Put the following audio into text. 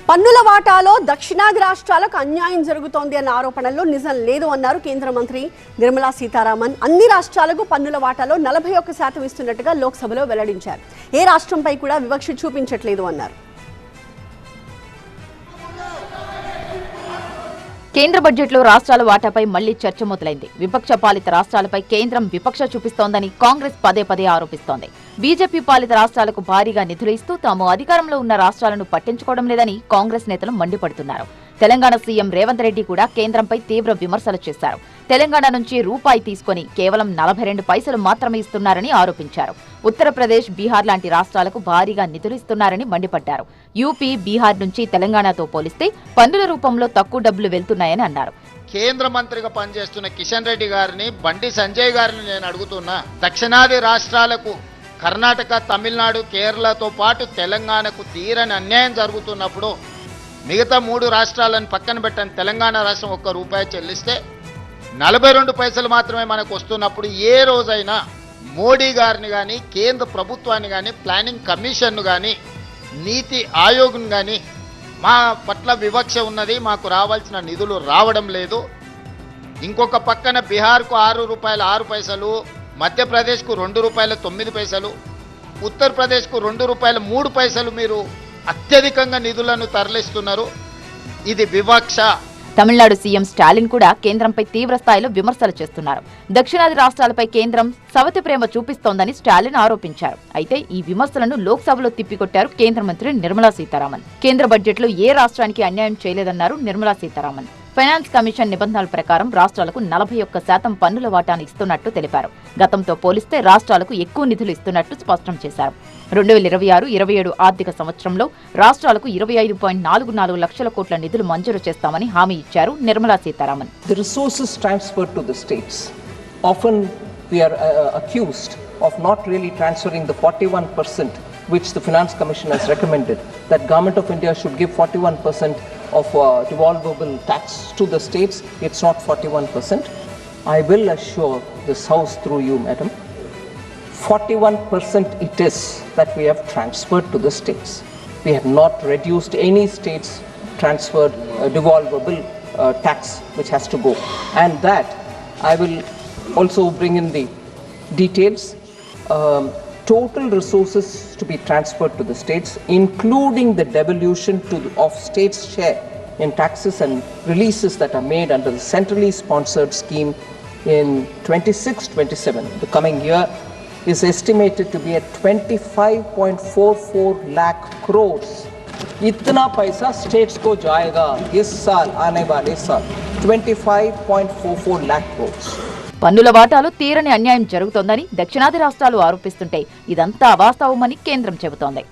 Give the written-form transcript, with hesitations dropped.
పన్నుల వాటాలో దక్షిణాది రాష్ట్రాలకు అన్యాయం జరుగుతోంది అన్న ఆరోపణల్లో నిజం లేదు అన్నారు కేంద్ర మంత్రి నిర్మలా సీతారామన్. అన్ని రాష్ట్రాలకు పన్నుల వాటాలో 41% ఇస్తున్నట్టుగా లోక్సభలో వెల్లడించారు. ఏ రాష్ట్రంపై కూడా వివక్ష చూపించట్లేదు అన్నారు. కేంద్ర బడ్జెట్లో రాష్ట్రాల వాటాపై మళ్లీ చర్చ మొదలైంది. విపక్ష పాలిత రాష్ట్రాలపై కేంద్రం వివక్ష చూపిస్తోందని కాంగ్రెస్ పదే పదే ఆరోపిస్తోంది. బీజేపీ పాలిత రాష్ట్రాలకు భారీగా నిధులు ఇస్తూ తాము అధికారంలో ఉన్న రాష్ట్రాలను పట్టించుకోవడం లేదని కాంగ్రెస్ నేతలు మండిపడుతున్నారు. తెలంగాణ సీఎం రేవంత్ రెడ్డి కూడా కేంద్రంపై తీవ్ర విమర్శలు చేశారు. తెలంగాణ నుంచి రూపాయి తీసుకుని కేవలం 42 పైసలు మాత్రమే ఇస్తున్నారని ఆరోపించారు. ఉత్తరప్రదేశ్, బీహార్ లాంటి రాష్ట్రాలకు భారీగా నిధులు ఇస్తున్నారని మండిపడ్డారు. యూపీ, బీహార్ నుంచి తెలంగాణతో పోలిస్తే పన్నుల రూపంలో తక్కువ డబ్బులు వెళ్తున్నాయని అన్నారు. కేంద్ర మంత్రిగా పనిచేస్తున్న కిషన్ రెడ్డి గారిని, బండి సంజయ్ గారిని నేను అడుగుతున్నా, దక్షిణాది రాష్ట్రాలకు కర్ణాటక, తమిళనాడు, కేరళతో పాటు తెలంగాణకు తీరని అన్యాయం జరుగుతున్నప్పుడు మిగతా 3 రాష్ట్రాలను పక్కన పెట్టని తెలంగాణ రాష్ట్రం ₹1 చెల్లిస్తే 42 పైసలు మాత్రమే మనకు వస్తున్నప్పుడు ఏ రోజైనా మోడీ గారిని కానీ, కేంద్ర ప్రభుత్వాన్ని కానీ, ప్లానింగ్ కమిషన్ను కానీ, నీతి ఆయోగ్ను కానీ మా పట్ల వివక్ష ఉన్నది, మాకు రావాల్సిన నిధులు రావడం లేదు. ఇంకొక పక్కన బీహార్కు ₹6.06, మధ్యప్రదేశ్కు ₹2.09, ఉత్తరప్రదేశ్కు ₹2.03 మీరు అత్యధికంగా నిధులను తరలిస్తున్నారు. ఇది వివక్ష. తమిళనాడు సీఎం స్టాలిన్ కూడా కేంద్రంపై తీవ్ర స్థాయిలో విమర్శలు చేస్తున్నారు. దక్షిణాది రాష్ట్రాలపై కేంద్రం సవతి ప్రేమ చూపిస్తోందని స్టాలిన్ ఆరోపించారు. అయితే ఈ విమర్శలను లోక్సభలో తిప్పికొట్టారు కేంద్ర మంత్రి నిర్మలా సీతారామన్. కేంద్ర బడ్జెట్లో ఏ రాష్ట్రానికి అన్యాయం చేయలేదన్నారు నిర్మలా సీతారామన్. ఫైనాన్స్ కమిషన్ నిబంధనల ప్రకారం రాష్ట్రాలకు 41% పన్నుల వాటాను ఇస్తున్నట్టు తెలిపారు. గతంతో పోలిస్తే రాష్ట్రాలకు ఎక్కువ నిధులు ఇస్తున్నట్టు స్పష్టం చేశారు. 2026-27 ఆర్థిక సంవత్సరంలో రాష్ట్రాలకు 25.44 లక్షల కోట్ల నిధులు మంజూరు చేస్తామని హామీ ఇచ్చారు Nirmala Sitharaman. The resources transferred to the states. Often we are accused of not really transferring the 41% which the Finance Commission has recommended, that Government of India should give 41% of devolvable tax to the states. It's not 41%. I will assure this House through you, Madam, 41% it is that we have transferred to the states. We have not reduced any states transferred devolvable tax which has to go. And that I will also bring in the details. Total resources to be transferred to the states, including the devolution of states' share in taxes and releases that are made under the centrally sponsored scheme in 26-27. The coming year is estimated to be at 25.44 lakh crores. इतना पैसा states को जाएगा इस साल, आने वाले साल 25.44 lakh crores. పన్నుల వాటాలో తీరని అన్యాయం జరుగుతోందని దక్షిణాది రాష్ట్రాలు ఆరోపిస్తుంటే ఇదంతా అవాస్తవమని కేంద్రం చెబుతోంది.